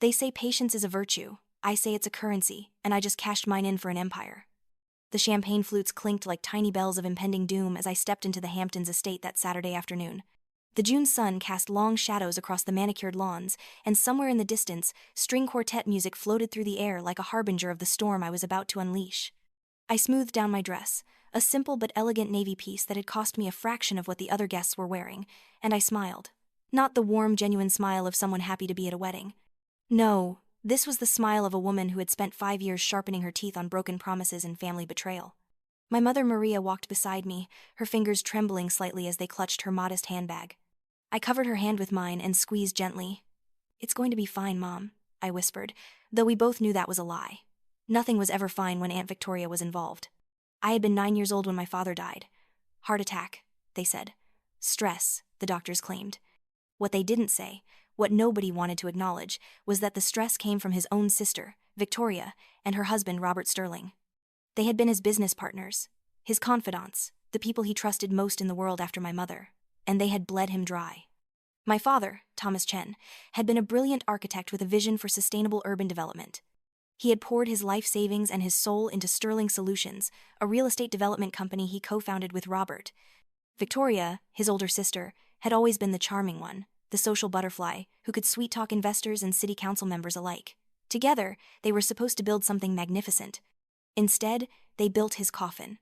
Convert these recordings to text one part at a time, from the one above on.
They say patience is a virtue. I say it's a currency, and I just cashed mine in for an empire. The champagne flutes clinked like tiny bells of impending doom as I stepped into the Hamptons estate that Saturday afternoon. The June sun cast long shadows across the manicured lawns, and somewhere in the distance, string quartet music floated through the air like a harbinger of the storm I was about to unleash. I smoothed down my dress, a simple but elegant navy piece that had cost me a fraction of what the other guests were wearing, and I smiled. Not the warm, genuine smile of someone happy to be at a wedding. No, this was the smile of a woman who had spent 5 years sharpening her teeth on broken promises and family betrayal. My mother Maria walked beside me, her fingers trembling slightly as they clutched her modest handbag. I covered her hand with mine and squeezed gently. "It's going to be fine, Mom," I whispered, though we both knew that was a lie. Nothing was ever fine when Aunt Victoria was involved. I had been 9 years old when my father died. Heart attack, they said. Stress, the doctors claimed. What they didn't say, what nobody wanted to acknowledge, was that the stress came from his own sister, Victoria, and her husband, Robert Sterling. They had been his business partners, his confidants, the people he trusted most in the world after my mother, and they had bled him dry. My father, Thomas Chen, had been a brilliant architect with a vision for sustainable urban development. He had poured his life savings and his soul into Sterling Solutions, a real estate development company he co-founded with Robert. Victoria, his older sister, had always been the charming one, the social butterfly, who could sweet-talk investors and city council members alike. Together, they were supposed to build something magnificent. Instead, they built his coffin.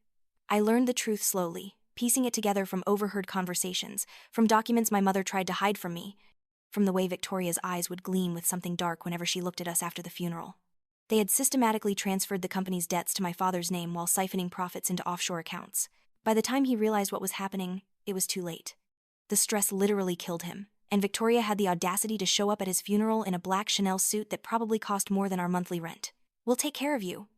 I learned the truth slowly, piecing it together from overheard conversations, from documents my mother tried to hide from me, from the way Victoria's eyes would gleam with something dark whenever she looked at us after the funeral. They had systematically transferred the company's debts to my father's name while siphoning profits into offshore accounts. By the time he realized what was happening, it was too late. The stress literally killed him, and Victoria had the audacity to show up at his funeral in a black Chanel suit that probably cost more than our monthly rent. "We'll take care of you,"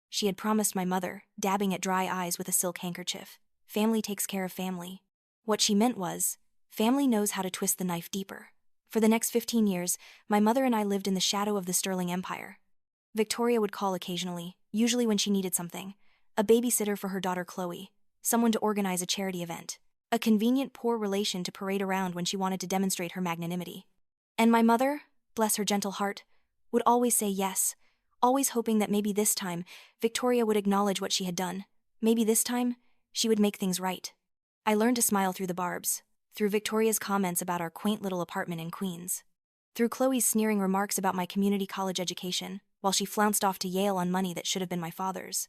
she had promised my mother, dabbing at dry eyes with a silk handkerchief. Family takes care of family. What she meant was, family knows how to twist the knife deeper. For the next 15 years, my mother and I lived in the shadow of the Sterling Empire. Victoria would call occasionally, usually when she needed something. A babysitter for her daughter Chloe, someone to organize a charity event, a convenient poor relation to parade around when she wanted to demonstrate her magnanimity. And my mother, bless her gentle heart, would always say yes, always hoping that maybe this time Victoria would acknowledge what she had done. Maybe this time she would make things right. I learned to smile through the barbs, through Victoria's comments about our quaint little apartment in Queens, through Chloe's sneering remarks about my community college education, while she flounced off to Yale on money that should have been my father's,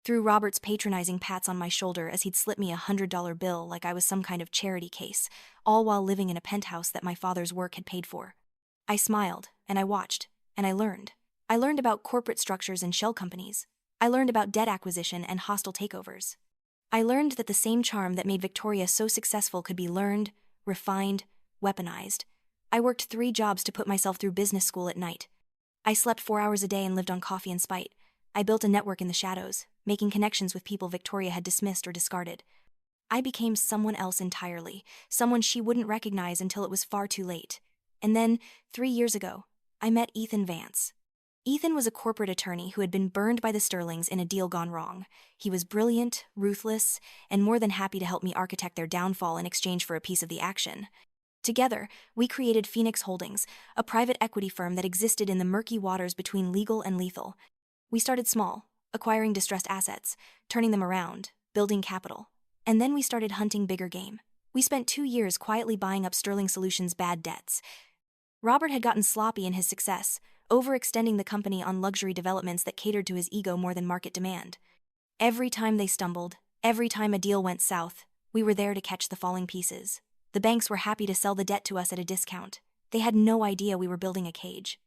through Robert's patronizing pats on my shoulder as he'd slip me a $100 bill like I was some kind of charity case, all while living in a penthouse that my father's work had paid for. I smiled, and I watched, and I learned. I learned about corporate structures and shell companies. I learned about debt acquisition and hostile takeovers. I learned that the same charm that made Victoria so successful could be learned, refined, weaponized. I worked 3 jobs to put myself through business school at night. I slept 4 hours a day and lived on coffee and spite. I built a network in the shadows, making connections with people Victoria had dismissed or discarded. I became someone else entirely, someone she wouldn't recognize until it was far too late. And then, 3 years ago, I met Ethan Vance. Ethan was a corporate attorney who had been burned by the Sterlings in a deal gone wrong. He was brilliant, ruthless, and more than happy to help me architect their downfall in exchange for a piece of the action. Together, we created Phoenix Holdings, a private equity firm that existed in the murky waters between legal and lethal. We started small, acquiring distressed assets, turning them around, building capital. And then we started hunting bigger game. We spent 2 years quietly buying up Sterling Solutions' bad debts. Robert had gotten sloppy in his success, overextending the company on luxury developments that catered to his ego more than market demand. Every time they stumbled, every time a deal went south, we were there to catch the falling pieces. The banks were happy to sell the debt to us at a discount. They had no idea we were building a cage.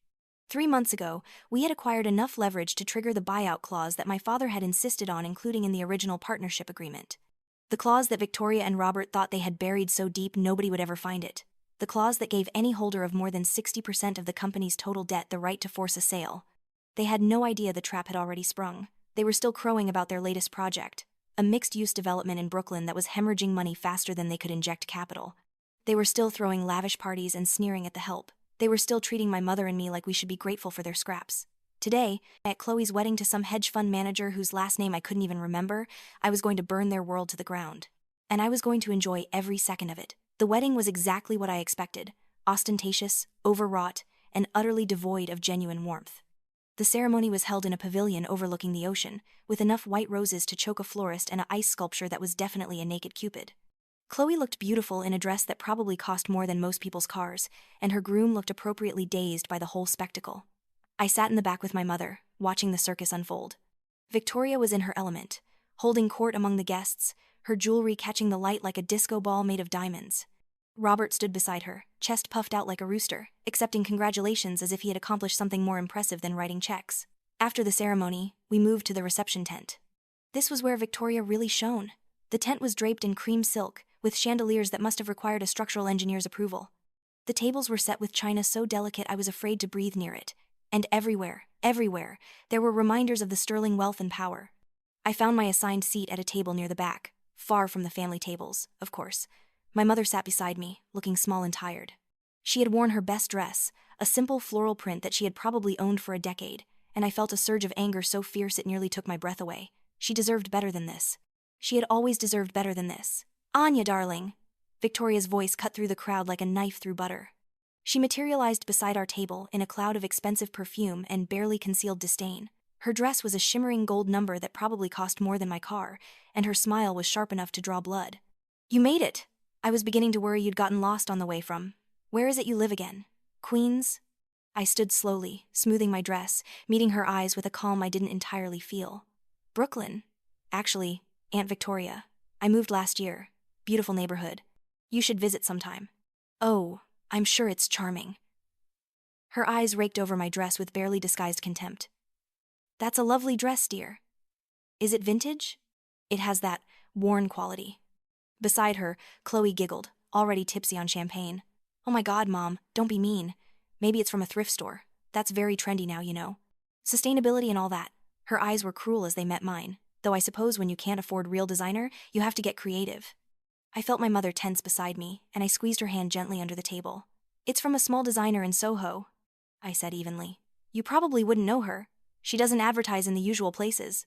3 months ago, we had acquired enough leverage to trigger the buyout clause that my father had insisted on including in the original partnership agreement. The clause that Victoria and Robert thought they had buried so deep nobody would ever find it. The clause that gave any holder of more than 60% of the company's total debt the right to force a sale. They had no idea the trap had already sprung. They were still crowing about their latest project, a mixed-use development in Brooklyn that was hemorrhaging money faster than they could inject capital. They were still throwing lavish parties and sneering at the help. They were still treating my mother and me like we should be grateful for their scraps. Today, at Chloe's wedding to some hedge fund manager whose last name I couldn't even remember, I was going to burn their world to the ground. And I was going to enjoy every second of it. The wedding was exactly what I expected, ostentatious, overwrought, and utterly devoid of genuine warmth. The ceremony was held in a pavilion overlooking the ocean, with enough white roses to choke a florist and an ice sculpture that was definitely a naked Cupid. Chloe looked beautiful in a dress that probably cost more than most people's cars, and her groom looked appropriately dazed by the whole spectacle. I sat in the back with my mother, watching the circus unfold. Victoria was in her element, holding court among the guests, her jewelry catching the light like a disco ball made of diamonds. Robert stood beside her, chest puffed out like a rooster, accepting congratulations as if he had accomplished something more impressive than writing checks. After the ceremony, we moved to the reception tent. This was where Victoria really shone. The tent was draped in cream silk, with chandeliers that must have required a structural engineer's approval. The tables were set with china so delicate I was afraid to breathe near it. And everywhere, there were reminders of the sterling wealth and power. I found my assigned seat at a table near the back, far from the family tables, of course. My mother sat beside me, looking small and tired. She had worn her best dress, a simple floral print that she had probably owned for a decade, and I felt a surge of anger so fierce it nearly took my breath away. She deserved better than this. She had always deserved better than this. "Anya, darling." Victoria's voice cut through the crowd like a knife through butter. She materialized beside our table in a cloud of expensive perfume and barely concealed disdain. Her dress was a shimmering gold number that probably cost more than my car, and her smile was sharp enough to draw blood. "You made it! I was beginning to worry you'd gotten lost on the way from. Where is it you live again? Queens?" I stood slowly, smoothing my dress, meeting her eyes with a calm I didn't entirely feel. "Brooklyn. Actually, Aunt Victoria. I moved last year. Beautiful neighborhood. You should visit sometime." "Oh, I'm sure it's charming." Her eyes raked over my dress with barely disguised contempt. "That's a lovely dress, dear. Is it vintage?" "It has that worn quality." Beside her, Chloe giggled, already tipsy on champagne. "Oh my God, Mom, don't be mean. Maybe it's from a thrift store. That's very trendy now, you know. Sustainability and all that." Her eyes were cruel as they met mine, though I suppose when you can't afford real designer, you have to get creative. I felt my mother tense beside me, and I squeezed her hand gently under the table. "It's from a small designer in Soho," I said evenly. "You probably wouldn't know her. She doesn't advertise in the usual places."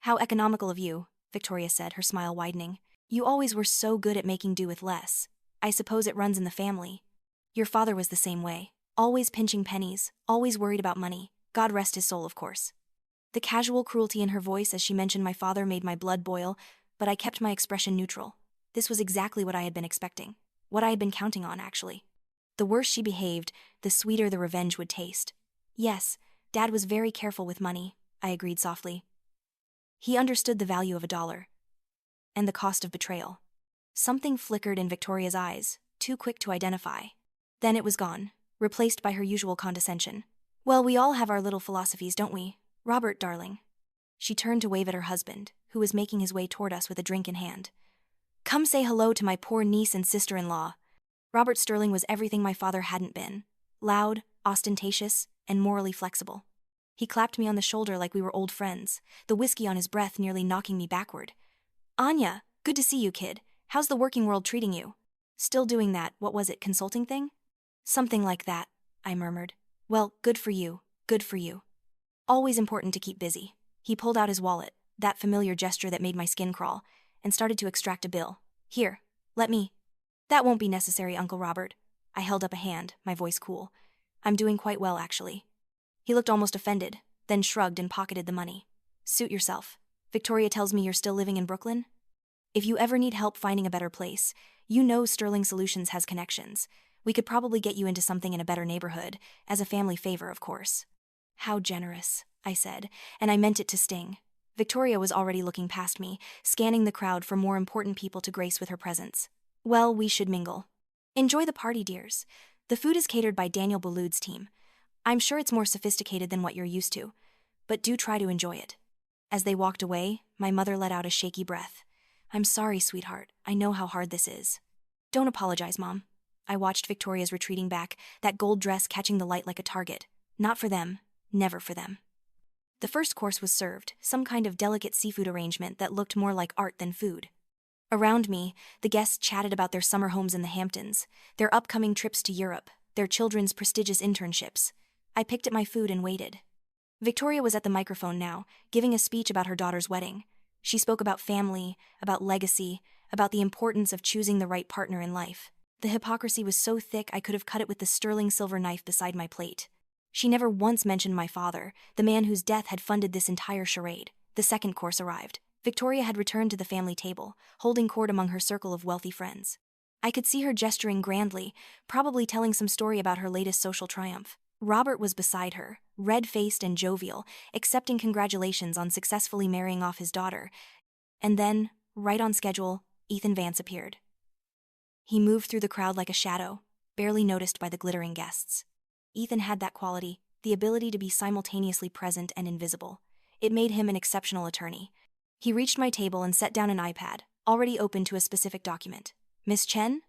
"How economical of you," Victoria said, her smile widening. "You always were so good at making do with less. I suppose it runs in the family. Your father was the same way, always pinching pennies, always worried about money. God rest his soul, of course." The casual cruelty in her voice as she mentioned my father made my blood boil, but I kept my expression neutral. This was exactly what I had been expecting. What I had been counting on, actually. The worse she behaved, the sweeter the revenge would taste. "Yes, Dad was very careful with money," I agreed softly. "He understood the value of $1. And the cost of betrayal." Something flickered in Victoria's eyes, too quick to identify. Then it was gone, replaced by her usual condescension. "Well, we all have our little philosophies, don't we? Robert, darling." She turned to wave at her husband, who was making his way toward us with a drink in hand. "Come say hello to my poor niece and sister-in-law." Robert Sterling was everything my father hadn't been. Loud, ostentatious, and morally flexible. He clapped me on the shoulder like we were old friends, the whiskey on his breath nearly knocking me backward. "Anya, good to see you, kid. How's the working world treating you?" "Still doing that, what was it, consulting thing?" "Something like that," I murmured. "Well, good for you, good for you. Always important to keep busy." He pulled out his wallet, that familiar gesture that made my skin crawl, and started to extract a bill. "Here, let me." "That won't be necessary, Uncle Robert." I held up a hand, my voice cool. "I'm doing quite well, actually." He looked almost offended, then shrugged and pocketed the money. "Suit yourself. Victoria tells me you're still living in Brooklyn? If you ever need help finding a better place, you know Sterling Solutions has connections. We could probably get you into something in a better neighborhood, as a family favor, of course." "How generous," I said, and I meant it to sting. Victoria was already looking past me, scanning the crowd for more important people to grace with her presence. "Well, we should mingle. Enjoy the party, dears. The food is catered by Daniel Baloud's team. I'm sure it's more sophisticated than what you're used to, but do try to enjoy it." As they walked away, my mother let out a shaky breath. "I'm sorry, sweetheart. I know how hard this is." "Don't apologize, Mom." I watched Victoria's retreating back, that gold dress catching the light like a target. Not for them, never for them. The first course was served, some kind of delicate seafood arrangement that looked more like art than food. Around me, the guests chatted about their summer homes in the Hamptons, their upcoming trips to Europe, their children's prestigious internships. I picked at my food and waited. Victoria was at the microphone now, giving a speech about her daughter's wedding. She spoke about family, about legacy, about the importance of choosing the right partner in life. The hypocrisy was so thick I could have cut it with the sterling silver knife beside my plate. She never once mentioned my father, the man whose death had funded this entire charade. The second course arrived. Victoria had returned to the family table, holding court among her circle of wealthy friends. I could see her gesturing grandly, probably telling some story about her latest social triumph. Robert was beside her, red-faced and jovial, accepting congratulations on successfully marrying off his daughter. And then, right on schedule, Ethan Vance appeared. He moved through the crowd like a shadow, barely noticed by the glittering guests. Ethan had that quality, the ability to be simultaneously present and invisible. It made him an exceptional attorney. He reached my table and set down an iPad, already open to a specific document. "Miss Chen?"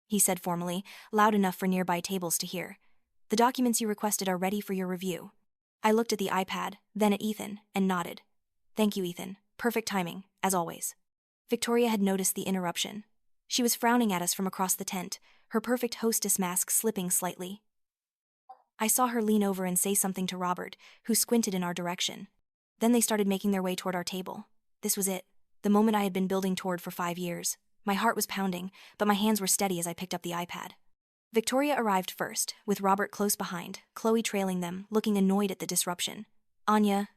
he said formally, loud enough for nearby tables to hear. "The documents you requested are ready for your review." I looked at the iPad, then at Ethan, and nodded. "Thank you, Ethan. Perfect timing, as always." Victoria had noticed the interruption. She was frowning at us from across the tent, her perfect hostess mask slipping slightly. I saw her lean over and say something to Robert, who squinted in our direction. Then they started making their way toward our table. This was it, the moment I had been building toward for 5 years. My heart was pounding, but my hands were steady as I picked up the iPad. Victoria arrived first, with Robert close behind, Chloe trailing them, looking annoyed at the disruption. "Anya,"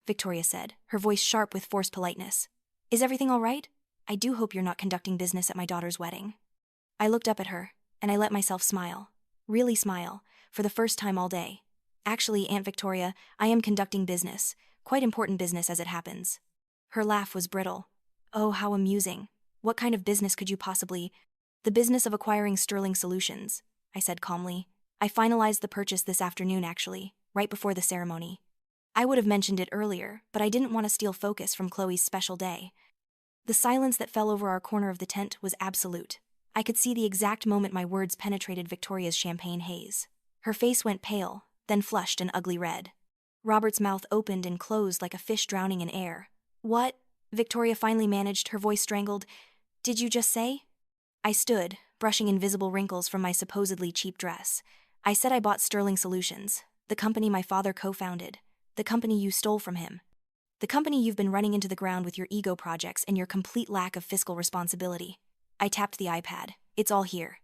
Victoria said, her voice sharp with forced politeness. "Is everything all right? I do hope you're not conducting business at my daughter's wedding." I looked up at her, and I let myself smile. Really smile, for the first time all day. "Actually, Aunt Victoria, I am conducting business, quite important business as it happens." Her laugh was brittle. "Oh, how amusing. What kind of business could you possibly—" "The business of acquiring Sterling Solutions," I said calmly. "I finalized the purchase this afternoon actually, right before the ceremony. I would have mentioned it earlier, but I didn't want to steal focus from Chloe's special day." The silence that fell over our corner of the tent was absolute. I could see the exact moment my words penetrated Victoria's champagne haze. Her face went pale, then flushed an ugly red. Robert's mouth opened and closed like a fish drowning in air. "What?" Victoria finally managed, her voice strangled. "Did you just say?" I stood, brushing invisible wrinkles from my supposedly cheap dress. "I said I bought Sterling Solutions, the company my father co-founded, the company you stole from him. The company you've been running into the ground with your ego projects and your complete lack of fiscal responsibility." I tapped the iPad. "It's all here.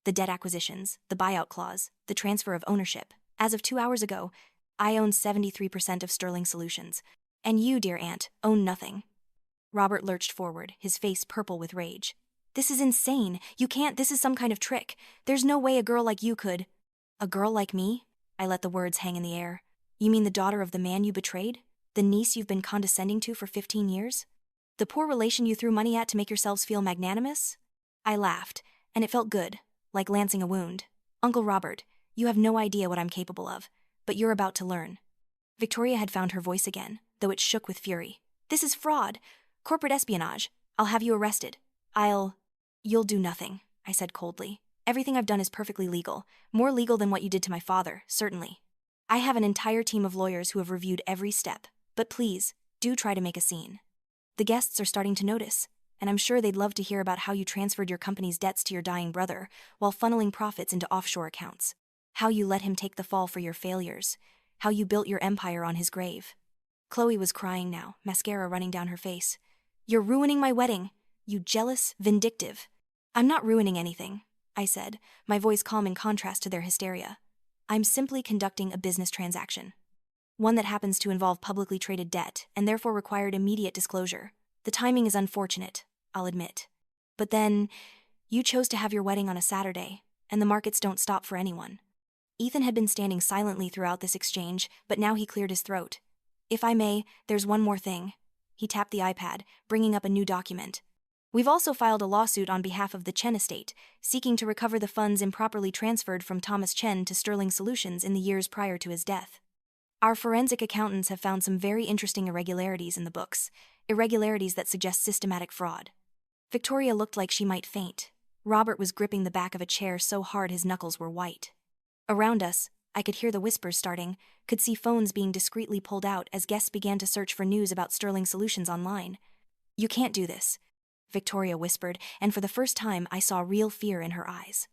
The debt acquisitions, the buyout clause, the transfer of ownership. As of 2 hours ago, I own 73% of Sterling Solutions. And you, dear aunt, own nothing." Robert lurched forward, his face purple with rage. "This is insane. You can't, this is some kind of trick. There's no way a girl like you could—" "A girl like me?" I let the words hang in the air. "You mean the daughter of the man you betrayed? The niece you've been condescending to for 15 years? The poor relation you threw money at to make yourselves feel magnanimous?" I laughed, and it felt good, like lancing a wound. "Uncle Robert, you have no idea what I'm capable of, but you're about to learn." Victoria had found her voice again, though it shook with fury. "This is fraud. Corporate espionage. I'll have you arrested. You'll do nothing," I said coldly. "Everything I've done is perfectly legal. More legal than what you did to my father, certainly. I have an entire team of lawyers who have reviewed every step. But please, do try to make a scene. The guests are starting to notice, and I'm sure they'd love to hear about how you transferred your company's debts to your dying brother while funneling profits into offshore accounts. How you let him take the fall for your failures. How you built your empire on his grave." Chloe was crying now, mascara running down her face. "You're ruining my wedding. You jealous, vindictive." "I'm not ruining anything," I said, my voice calm in contrast to their hysteria. "I'm simply conducting a business transaction. One that happens to involve publicly traded debt and therefore required immediate disclosure. The timing is unfortunate, I'll admit. But then, you chose to have your wedding on a Saturday, and the markets don't stop for anyone." Ethan had been standing silently throughout this exchange, but now he cleared his throat. "If I may, there's one more thing." He tapped the iPad, bringing up a new document. "We've also filed a lawsuit on behalf of the Chen estate, seeking to recover the funds improperly transferred from Thomas Chen to Sterling Solutions in the years prior to his death. Our forensic accountants have found some very interesting irregularities in the books, irregularities that suggest systematic fraud." Victoria looked like she might faint. Robert was gripping the back of a chair so hard his knuckles were white. Around us, I could hear the whispers starting, could see phones being discreetly pulled out as guests began to search for news about Sterling Solutions online. "You can't do this," Victoria whispered, and for the first time I saw real fear in her eyes.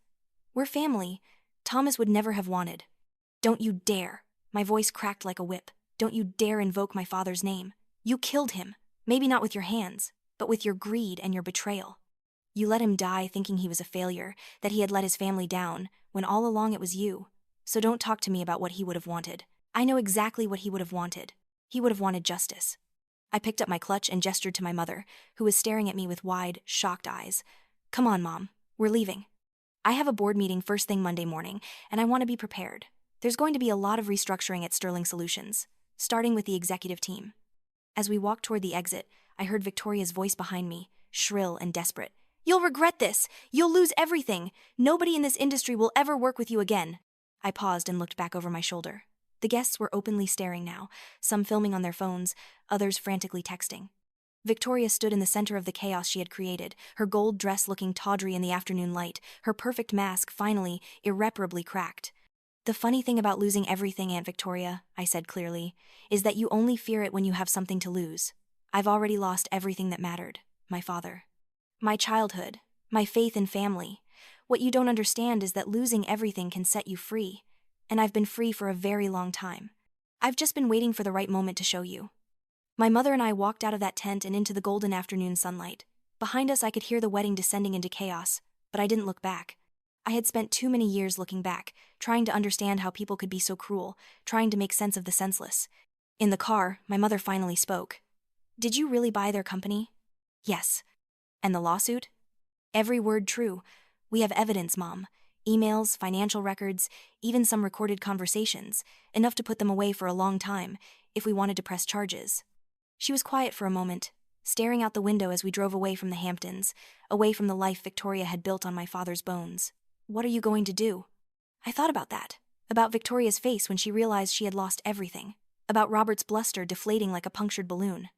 "We're family. Thomas would never have wanted." "Don't you dare." My voice cracked like a whip. "Don't you dare invoke my father's name. You killed him. Maybe not with your hands, but with your greed and your betrayal. You let him die thinking he was a failure, that he had let his family down, when all along it was you. So don't talk to me about what he would have wanted. I know exactly what he would have wanted. He would have wanted justice. I picked up my clutch and gestured to my mother, who was staring at me with wide, shocked eyes. Come on, Mom. We're leaving. I have a board meeting first thing Monday morning, and I want to be prepared. There's going to be a lot of restructuring at Sterling Solutions, starting with the executive team. As we walked toward the exit, I heard Victoria's voice behind me, shrill and desperate. You'll regret this! You'll lose everything! Nobody in this industry will ever work with you again! I paused and looked back over my shoulder. The guests were openly staring now, some filming on their phones, others frantically texting. Victoria stood in the center of the chaos she had created, her gold dress looking tawdry in the afternoon light, her perfect mask finally, irreparably cracked. The funny thing about losing everything, Aunt Victoria, I said clearly, is that you only fear it when you have something to lose. I've already lost everything that mattered. My father. My childhood. My faith in family. What you don't understand is that losing everything can set you free. And I've been free for a very long time. I've just been waiting for the right moment to show you. My mother and I walked out of that tent and into the golden afternoon sunlight. Behind us I could hear the wedding descending into chaos, but I didn't look back. I had spent too many years looking back, trying to understand how people could be so cruel, trying to make sense of the senseless. In the car, my mother finally spoke. Did you really buy their company? Yes. And the lawsuit? Every word true. We have evidence, Mom. Emails, financial records, even some recorded conversations, enough to put them away for a long time, if we wanted to press charges. She was quiet for a moment, staring out the window as we drove away from the Hamptons, away from the life Victoria had built on my father's bones. What are you going to do? I thought about that. About Victoria's face when she realized she had lost everything. About Robert's bluster deflating like a punctured balloon.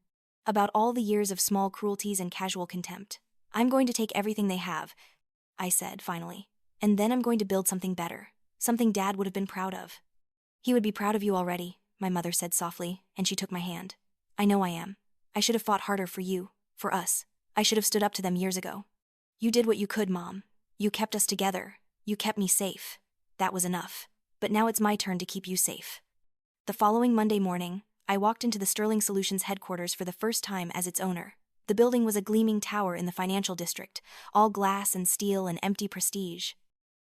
About all the years of small cruelties and casual contempt. I'm going to take everything they have, I said, finally. And then I'm going to build something better. Something Dad would have been proud of. He would be proud of you already, my mother said softly, and she took my hand. I know I am. I should have fought harder for you, for us. I should have stood up to them years ago. You did what you could, Mom. You kept us together. You kept me safe. That was enough. But now it's my turn to keep you safe. The following Monday morning, I walked into the Sterling Solutions headquarters for the first time as its owner. The building was a gleaming tower in the financial district, all glass and steel and empty prestige.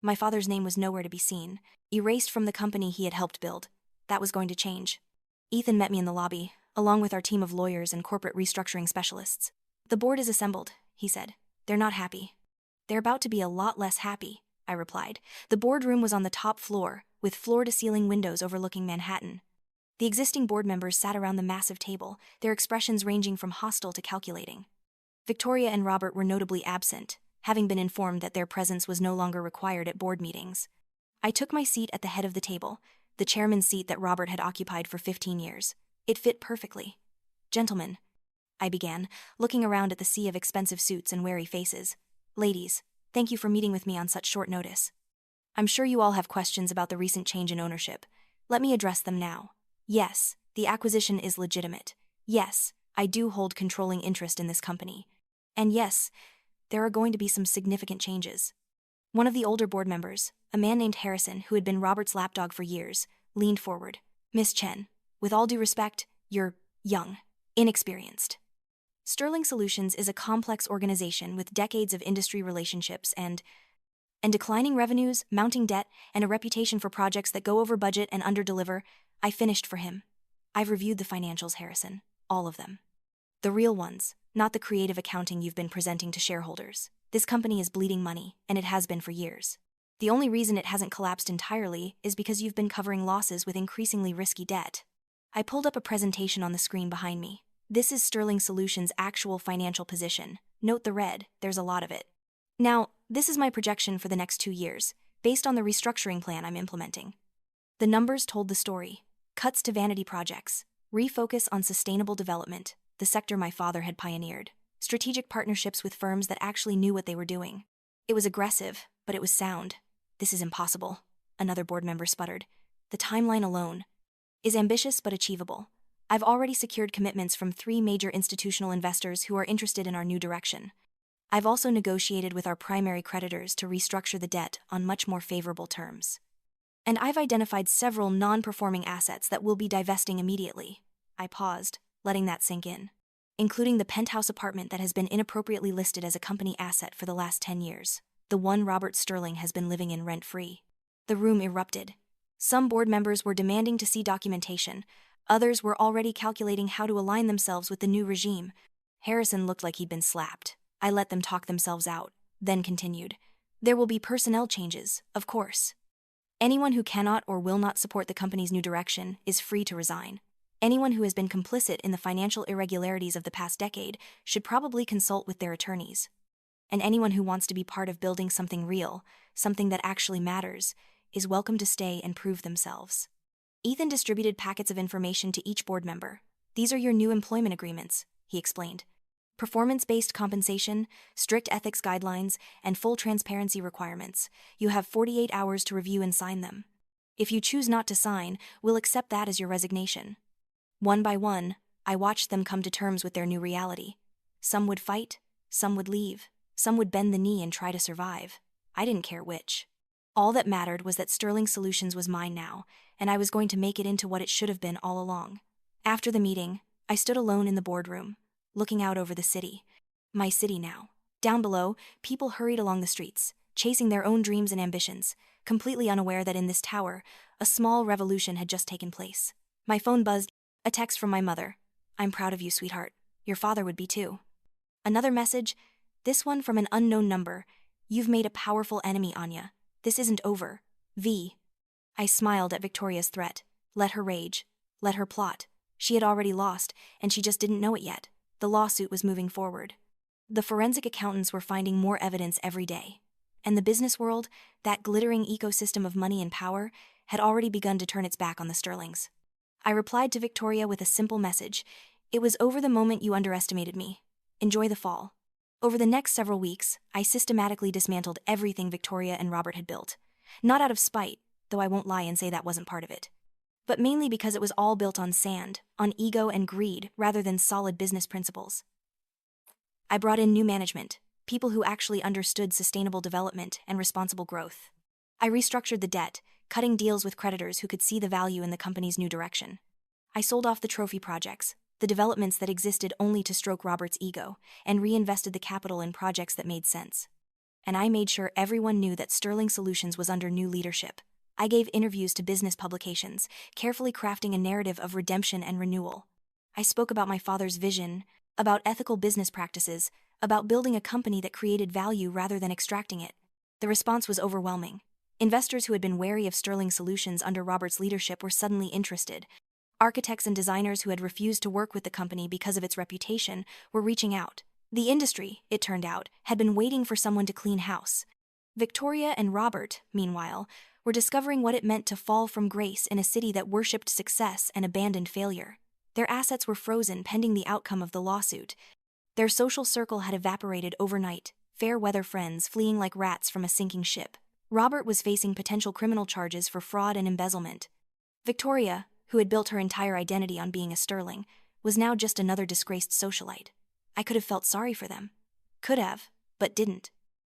My father's name was nowhere to be seen, erased from the company he had helped build. That was going to change. Ethan met me in the lobby, along with our team of lawyers and corporate restructuring specialists. The board is assembled, he said. They're not happy. They're about to be a lot less happy, I replied. The boardroom was on the top floor, with floor-to-ceiling windows overlooking Manhattan. The existing board members sat around the massive table, their expressions ranging from hostile to calculating. Victoria and Robert were notably absent, having been informed that their presence was no longer required at board meetings. I took my seat at the head of the table, the chairman's seat that Robert had occupied for 15 years. It fit perfectly. Gentlemen, I began, looking around at the sea of expensive suits and wary faces. Ladies, thank you for meeting with me on such short notice. I'm sure you all have questions about the recent change in ownership. Let me address them now. Yes, the acquisition is legitimate. Yes, I do hold controlling interest in this company. And yes, there are going to be some significant changes. One of the older board members, a man named Harrison, who had been Robert's lapdog for years, leaned forward. Miss Chen, with all due respect, you're young, inexperienced. Sterling Solutions is a complex organization with decades of industry relationships and declining revenues, mounting debt, and a reputation for projects that go over budget and underdeliver. I finished for him. I've reviewed the financials, Harrison. All of them. The real ones, not the creative accounting you've been presenting to shareholders. This company is bleeding money, and it has been for years. The only reason it hasn't collapsed entirely is because you've been covering losses with increasingly risky debt. I pulled up a presentation on the screen behind me. This is Sterling Solutions' actual financial position. Note the red, there's a lot of it. Now, this is my projection for the next 2 years, based on the restructuring plan I'm implementing. The numbers told the story. Cuts to vanity projects. Refocus on sustainable development, the sector my father had pioneered. Strategic partnerships with firms that actually knew what they were doing. It was aggressive, but it was sound. This is impossible, another board member sputtered. The timeline alone is ambitious but achievable. I've already secured commitments from 3 major institutional investors who are interested in our new direction. I've also negotiated with our primary creditors to restructure the debt on much more favorable terms. And I've identified several non-performing assets that we'll be divesting immediately. I paused, letting that sink in. including the penthouse apartment that has been inappropriately listed as a company asset for the last 10 years. The one Robert Sterling has been living in rent-free. The room erupted. Some board members were demanding to see documentation. Others were already calculating how to align themselves with the new regime. Harrison looked like he'd been slapped. I let them talk themselves out, then continued. There will be personnel changes, of course. Anyone who cannot or will not support the company's new direction is free to resign. Anyone who has been complicit in the financial irregularities of the past decade should probably consult with their attorneys. And anyone who wants to be part of building something real, something that actually matters, is welcome to stay and prove themselves. Ethan distributed packets of information to each board member. These are your new employment agreements, he explained. Performance-based compensation, strict ethics guidelines, and full transparency requirements. You have 48 hours to review and sign them. If you choose not to sign, we'll accept that as your resignation. One by one, I watched them come to terms with their new reality. Some would fight, some would leave, some would bend the knee and try to survive. I didn't care which. All that mattered was that Sterling Solutions was mine now, and I was going to make it into what it should have been all along. After the meeting, I stood alone in the boardroom, looking out over the city. My city now. Down below, people hurried along the streets, chasing their own dreams and ambitions, completely unaware that in this tower, a small revolution had just taken place. My phone buzzed, a text from my mother. I'm proud of you, sweetheart. Your father would be too. Another message, this one from an unknown number. You've made a powerful enemy, Anya. This isn't over. V. I smiled at Victoria's threat. Let her rage. Let her plot. She had already lost, and she just didn't know it yet. The lawsuit was moving forward. The forensic accountants were finding more evidence every day. And the business world, that glittering ecosystem of money and power, had already begun to turn its back on the Sterlings. I replied to Victoria with a simple message. It was over the moment you underestimated me. Enjoy the fall. Over the next several weeks, I systematically dismantled everything Victoria and Robert had built. Not out of spite, though I won't lie and say that wasn't part of it. But mainly because it was all built on sand, on ego and greed, rather than solid business principles. I brought in new management, people who actually understood sustainable development and responsible growth. I restructured the debt, cutting deals with creditors who could see the value in the company's new direction. I sold off the trophy projects, the developments that existed only to stroke Robert's ego, and reinvested the capital in projects that made sense. And I made sure everyone knew that Sterling Solutions was under new leadership. I gave interviews to business publications, carefully crafting a narrative of redemption and renewal. I spoke about my father's vision, about ethical business practices, about building a company that created value rather than extracting it. The response was overwhelming. Investors who had been wary of Sterling Solutions under Robert's leadership were suddenly interested. Architects and designers who had refused to work with the company because of its reputation were reaching out. The industry, it turned out, had been waiting for someone to clean house. Victoria and Robert, meanwhile, were discovering what it meant to fall from grace in a city that worshipped success and abandoned failure. Their assets were frozen pending the outcome of the lawsuit. Their social circle had evaporated overnight, fair-weather friends fleeing like rats from a sinking ship. Robert was facing potential criminal charges for fraud and embezzlement. Victoria, who had built her entire identity on being a Sterling, was now just another disgraced socialite. I could have felt sorry for them. Could have, but didn't.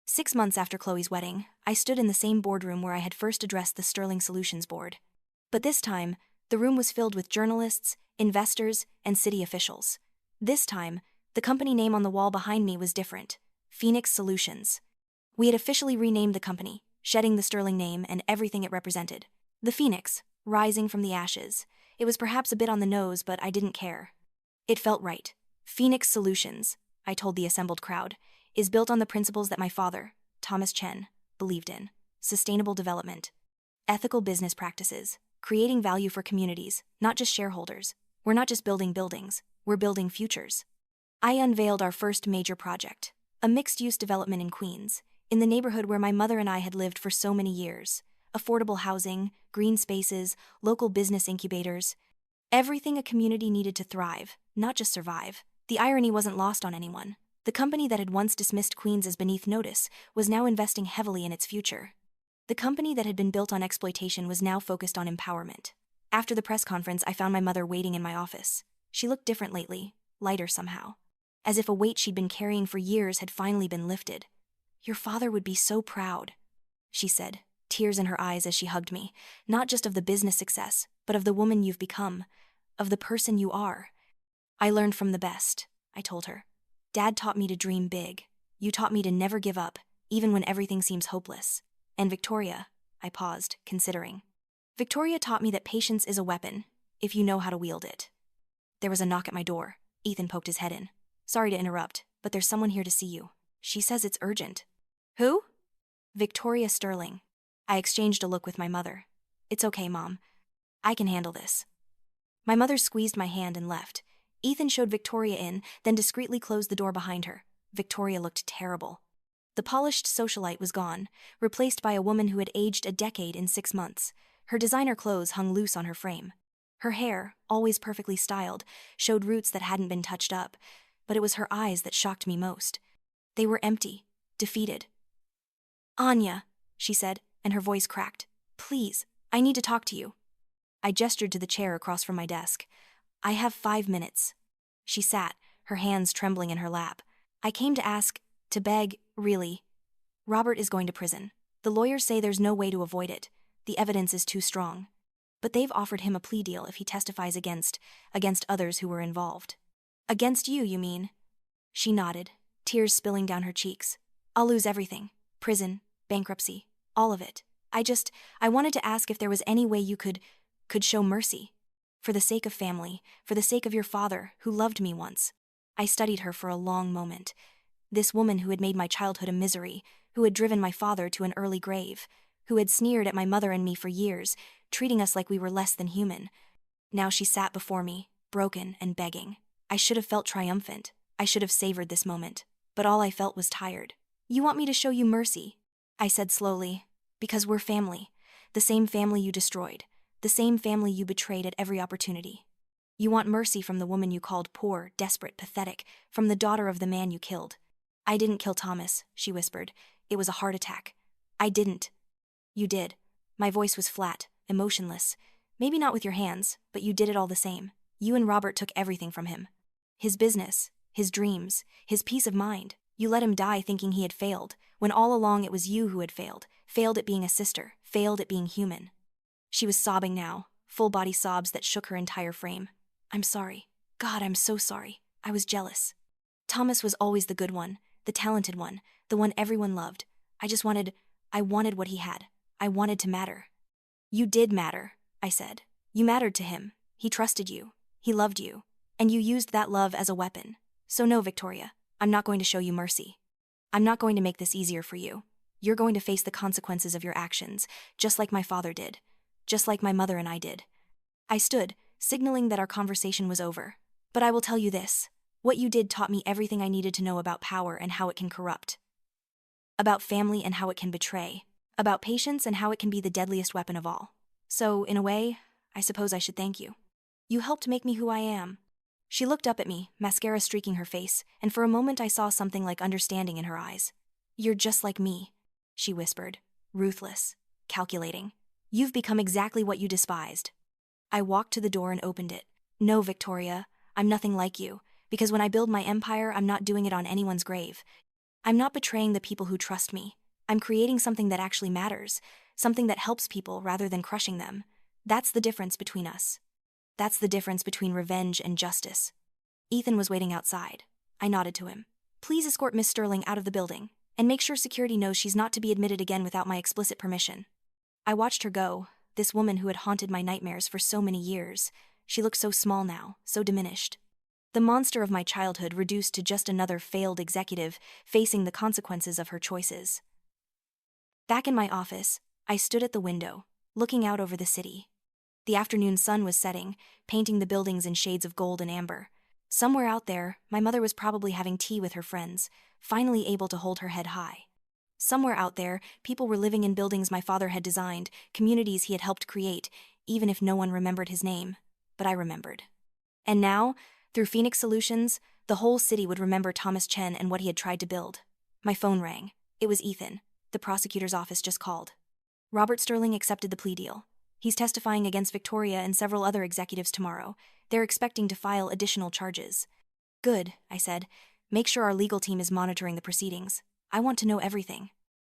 6 months after Chloe's wedding, I stood in the same boardroom where I had first addressed the Sterling Solutions board. But this time, the room was filled with journalists, investors, and city officials. This time, the company name on the wall behind me was different: Phoenix Solutions. We had officially renamed the company, shedding the Sterling name and everything it represented. The Phoenix, rising from the ashes. It was perhaps a bit on the nose, but I didn't care. It felt right. Phoenix Solutions, I told the assembled crowd, is built on the principles that my father, Thomas Chen, believed in: sustainable development, ethical business practices, creating value for communities, not just shareholders. We're not just building buildings, we're building futures. I unveiled our first major project, a mixed-use development in Queens, in the neighborhood where my mother and I had lived for so many years. Affordable housing, green spaces, local business incubators. Everything a community needed to thrive, not just survive. The irony wasn't lost on anyone. The company that had once dismissed Queens as beneath notice was now investing heavily in its future. The company that had been built on exploitation was now focused on empowerment. After the press conference, I found my mother waiting in my office. She looked different lately, lighter somehow. As if a weight she'd been carrying for years had finally been lifted. "Your father would be so proud," she said, tears in her eyes as she hugged me, "not just of the business success, but of the woman you've become, of the person you are." I learned from the best. I told her. Dad taught me to dream big. You taught me to never give up, even when everything seems hopeless. And Victoria, I paused, considering. Victoria taught me that patience is a weapon, if you know how to wield it. There was a knock at my door. Ethan poked his head in. Sorry to interrupt, but there's someone here to see you. She says it's urgent. Who? Victoria Sterling. I exchanged a look with my mother. It's okay, Mom. I can handle this. My mother squeezed my hand and left. Ethan showed Victoria in, then discreetly closed the door behind her. Victoria looked terrible. The polished socialite was gone, replaced by a woman who had aged a decade in 6 months. Her designer clothes hung loose on her frame. Her hair, always perfectly styled, showed roots that hadn't been touched up, but it was her eyes that shocked me most. They were empty, defeated. Anya, she said, and her voice cracked. Please, I need to talk to you. I gestured to the chair across from my desk. I have 5 minutes. She sat, her hands trembling in her lap. I came to ask, to beg, really. Robert is going to prison. The lawyers say there's no way to avoid it. The evidence is too strong. But they've offered him a plea deal if he testifies against others who were involved. Against you, you mean? She nodded, tears spilling down her cheeks. I'll lose everything. Prison, bankruptcy, all of it. I wanted to ask if there was any way you could show mercy. For the sake of family, for the sake of your father, who loved me once. I studied her for a long moment. This woman who had made my childhood a misery, who had driven my father to an early grave, who had sneered at my mother and me for years, treating us like we were less than human. Now she sat before me, broken and begging. I should have felt triumphant. I should have savored this moment. But all I felt was tired. You want me to show you mercy? I said slowly. Because we're family. The same family you destroyed. The same family you betrayed at every opportunity. You want mercy from the woman you called poor, desperate, pathetic, from the daughter of the man you killed. I didn't kill Thomas, she whispered. It was a heart attack. I didn't. You did. My voice was flat, emotionless. Maybe not with your hands, but you did it all the same. You and Robert took everything from him. His business, his dreams, his peace of mind. You let him die thinking he had failed, when all along it was you who had failed at being a sister, failed at being human. She was sobbing now, full-body sobs that shook her entire frame. I'm sorry. God, I'm so sorry. I was jealous. Thomas was always the good one, the talented one, the one everyone loved. I wanted what he had. I wanted to matter. You did matter, I said. You mattered to him. He trusted you. He loved you. And you used that love as a weapon. So no, Victoria, I'm not going to show you mercy. I'm not going to make this easier for you. You're going to face the consequences of your actions, just like my father did. Just like my mother and I did. I stood, signaling that our conversation was over. But I will tell you this. What you did taught me everything I needed to know about power and how it can corrupt. About family and how it can betray. About patience and how it can be the deadliest weapon of all. So, in a way, I suppose I should thank you. You helped make me who I am. She looked up at me, mascara streaking her face, and for a moment I saw something like understanding in her eyes. You're just like me, she whispered, ruthless, calculating. You've become exactly what you despised. I walked to the door and opened it. No, Victoria, I'm nothing like you, because when I build my empire, I'm not doing it on anyone's grave. I'm not betraying the people who trust me. I'm creating something that actually matters, something that helps people rather than crushing them. That's the difference between us. That's the difference between revenge and justice. Ethan was waiting outside. I nodded to him. Please escort Miss Sterling out of the building, and make sure security knows she's not to be admitted again without my explicit permission. I watched her go, this woman who had haunted my nightmares for so many years. She looked so small now, so diminished. The monster of my childhood reduced to just another failed executive facing the consequences of her choices. Back in my office, I stood at the window, looking out over the city. The afternoon sun was setting, painting the buildings in shades of gold and amber. Somewhere out there, my mother was probably having tea with her friends, finally able to hold her head high. Somewhere out there, people were living in buildings my father had designed, communities he had helped create, even if no one remembered his name. But I remembered. And now, through Phoenix Solutions, the whole city would remember Thomas Chen and what he had tried to build. My phone rang. It was Ethan. The prosecutor's office just called. Robert Sterling accepted the plea deal. He's testifying against Victoria and several other executives tomorrow. They're expecting to file additional charges. Good, I said. Make sure our legal team is monitoring the proceedings. I want to know everything.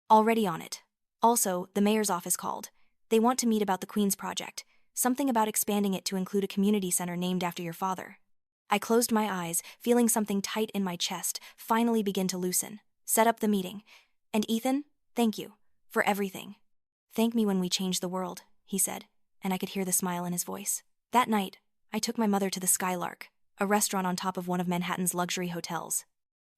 Already on it. Also, the mayor's office called. They want to meet about the Queen's Project, something about expanding it to include a community center named after your father. I closed my eyes, feeling something tight in my chest finally begin to loosen. Set up the meeting. And Ethan, thank you. For everything. Thank me when we change the world, he said, and I could hear the smile in his voice. That night, I took my mother to the Skylark, a restaurant on top of one of Manhattan's luxury hotels.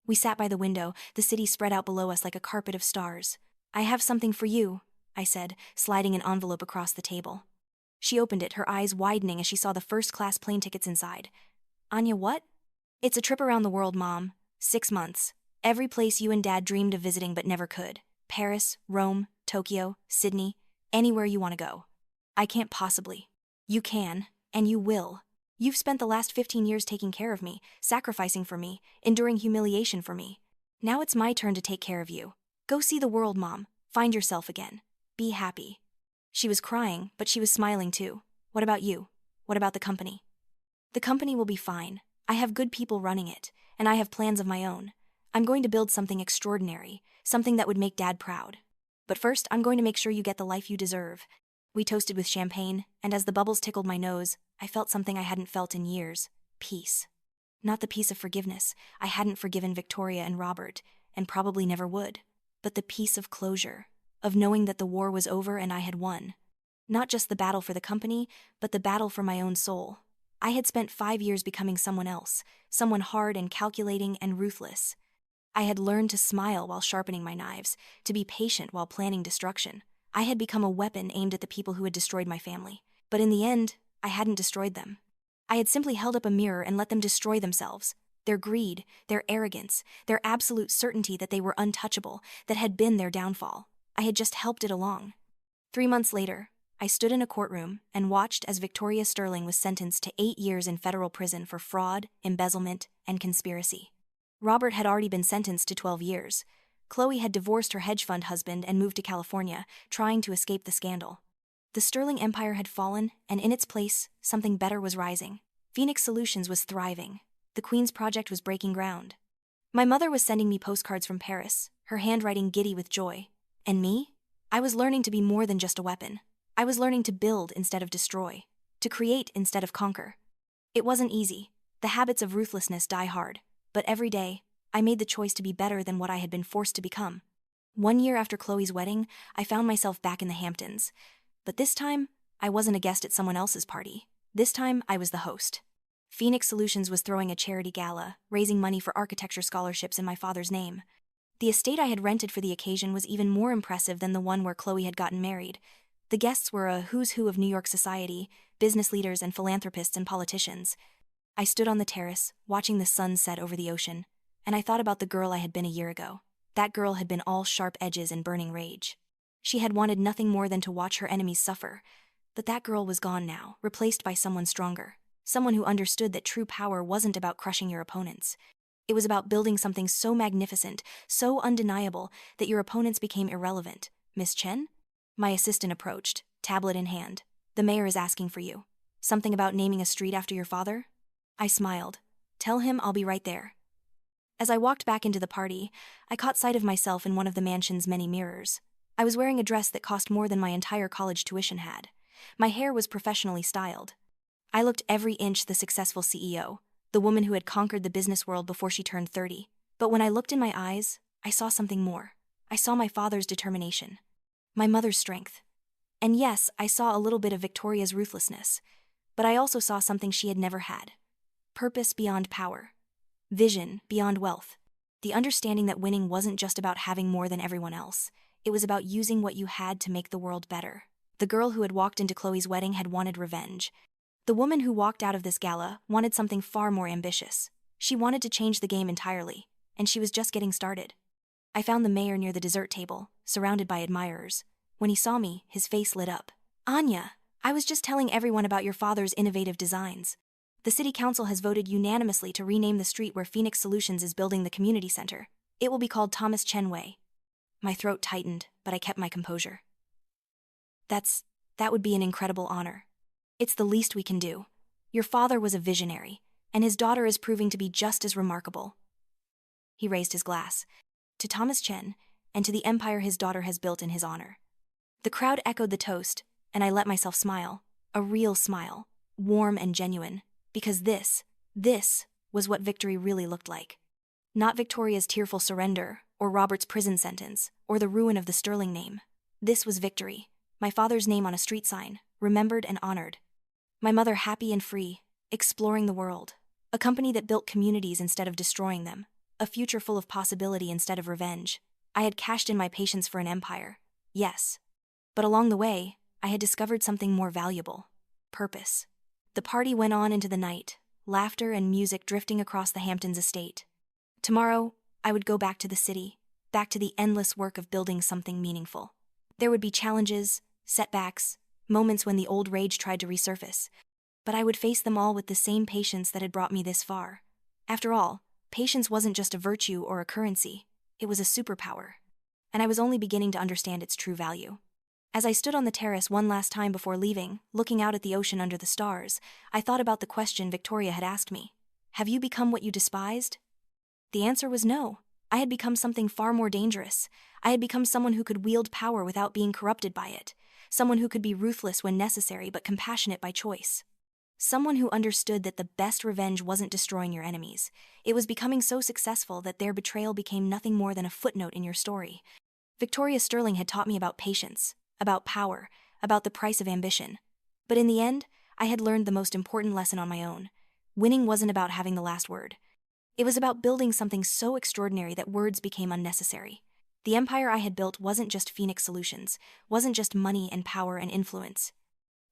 We sat by the window, the city spread out below us like a carpet of stars. I have something for you, I said, sliding an envelope across the table. She opened it, her eyes widening as she saw the first-class plane tickets inside. Anya, what? It's a trip around the world, Mom. 6 months. Every place you and Dad dreamed of visiting but never could. Paris, Rome, Tokyo, Sydney, anywhere you want to go. I can't possibly. You can, and you will. You've spent the last 15 years taking care of me, sacrificing for me, enduring humiliation for me. Now it's my turn to take care of you. Go see the world, Mom. Find yourself again. Be happy. She was crying, but she was smiling too. What about you? What about the company? The company will be fine. I have good people running it, and I have plans of my own. I'm going to build something extraordinary, something that would make Dad proud. But first, I'm going to make sure you get the life you deserve. We toasted with champagne, and as the bubbles tickled my nose, I felt something I hadn't felt in years. Peace. Not the peace of forgiveness. I hadn't forgiven Victoria and Robert, and probably never would. But the peace of closure, of knowing that the war was over and I had won. Not just the battle for the company, but the battle for my own soul. I had spent 5 years becoming someone else, someone hard and calculating and ruthless. I had learned to smile while sharpening my knives, to be patient while planning destruction. I had become a weapon aimed at the people who had destroyed my family. But in the end, I hadn't destroyed them. I had simply held up a mirror and let them destroy themselves. Their greed, their arrogance, their absolute certainty that they were untouchable, that had been their downfall. I had just helped it along. 3 months later, I stood in a courtroom and watched as Victoria Sterling was sentenced to 8 years in federal prison for fraud, embezzlement, and conspiracy. Robert had already been sentenced to 12 years. Chloe had divorced her hedge fund husband and moved to California, trying to escape the scandal. The Sterling empire had fallen, and in its place, something better was rising. Phoenix Solutions was thriving. The Queen's project was breaking ground. My mother was sending me postcards from Paris, her handwriting giddy with joy. And me? I was learning to be more than just a weapon. I was learning to build instead of destroy, to create instead of conquer. It wasn't easy. The habits of ruthlessness die hard. But every day, I made the choice to be better than what I had been forced to become. 1 year after Chloe's wedding, I found myself back in the Hamptons. But this time, I wasn't a guest at someone else's party. This time, I was the host. Phoenix Solutions was throwing a charity gala, raising money for architecture scholarships in my father's name. The estate I had rented for the occasion was even more impressive than the one where Chloe had gotten married. The guests were a who's who of New York society, business leaders and philanthropists and politicians. I stood on the terrace, watching the sun set over the ocean, and I thought about the girl I had been a year ago. That girl had been all sharp edges and burning rage. She had wanted nothing more than to watch her enemies suffer. But that girl was gone now, replaced by someone stronger. Someone who understood that true power wasn't about crushing your opponents. It was about building something so magnificent, so undeniable, that your opponents became irrelevant. Miss Chen? My assistant approached, tablet in hand. The mayor is asking for you. Something about naming a street after your father? I smiled. Tell him I'll be right there. As I walked back into the party, I caught sight of myself in one of the mansion's many mirrors. I was wearing a dress that cost more than my entire college tuition had. My hair was professionally styled. I looked every inch the successful CEO, the woman who had conquered the business world before she turned 30. But when I looked in my eyes, I saw something more. I saw my father's determination. My mother's strength. And yes, I saw a little bit of Victoria's ruthlessness. But I also saw something she had never had. Purpose beyond power. Vision beyond wealth. The understanding that winning wasn't just about having more than everyone else. It was about using what you had to make the world better. The girl who had walked into Chloe's wedding had wanted revenge. The woman who walked out of this gala wanted something far more ambitious. She wanted to change the game entirely, and she was just getting started. I found the mayor near the dessert table, surrounded by admirers. When he saw me, his face lit up. Anya, I was just telling everyone about your father's innovative designs. The city council has voted unanimously to rename the street where Phoenix Solutions is building the community center. It will be called Thomas Chen Way. My throat tightened, but I kept my composure. That would be an incredible honor. It's the least we can do. Your father was a visionary, and his daughter is proving to be just as remarkable. He raised his glass. To Thomas Chen, and to the empire his daughter has built in his honor. The crowd echoed the toast, and I let myself smile. A real smile, warm and genuine. Because this This was what victory really looked like. Not Victoria's tearful surrender, or Robert's prison sentence, or the ruin of the Sterling name. This was victory. My father's name on a street sign, remembered and honored. My mother happy and free, exploring the world. A company that built communities instead of destroying them. A future full of possibility instead of revenge. I had cashed in my patience for an empire. Yes. But along the way, I had discovered something more valuable. Purpose. The party went on into the night, laughter and music drifting across the Hamptons estate. Tomorrow, I would go back to the city, back to the endless work of building something meaningful. There would be challenges, setbacks, moments when the old rage tried to resurface, but I would face them all with the same patience that had brought me this far. After all, patience wasn't just a virtue or a currency, it was a superpower, and I was only beginning to understand its true value. As I stood on the terrace one last time before leaving, looking out at the ocean under the stars, I thought about the question Victoria had asked me. Have you become what you despised? The answer was no. I had become something far more dangerous. I had become someone who could wield power without being corrupted by it. Someone who could be ruthless when necessary but compassionate by choice. Someone who understood that the best revenge wasn't destroying your enemies. It was becoming so successful that their betrayal became nothing more than a footnote in your story. Victoria Sterling had taught me about patience, about power, about the price of ambition. But in the end, I had learned the most important lesson on my own. Winning wasn't about having the last word. It was about building something so extraordinary that words became unnecessary. The empire I had built wasn't just Phoenix Solutions, wasn't just money and power and influence.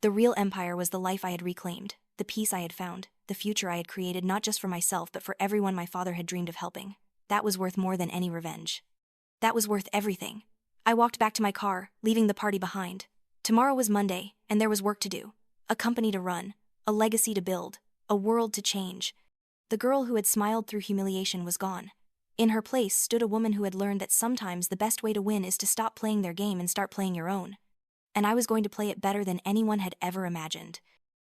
The real empire was the life I had reclaimed, the peace I had found, the future I had created not just for myself but for everyone my father had dreamed of helping. That was worth more than any revenge. That was worth everything. I walked back to my car, leaving the party behind. Tomorrow was Monday, and there was work to do. A company to run, a legacy to build, a world to change. The girl who had smiled through humiliation was gone. In her place stood a woman who had learned that sometimes the best way to win is to stop playing their game and start playing your own. And I was going to play it better than anyone had ever imagined.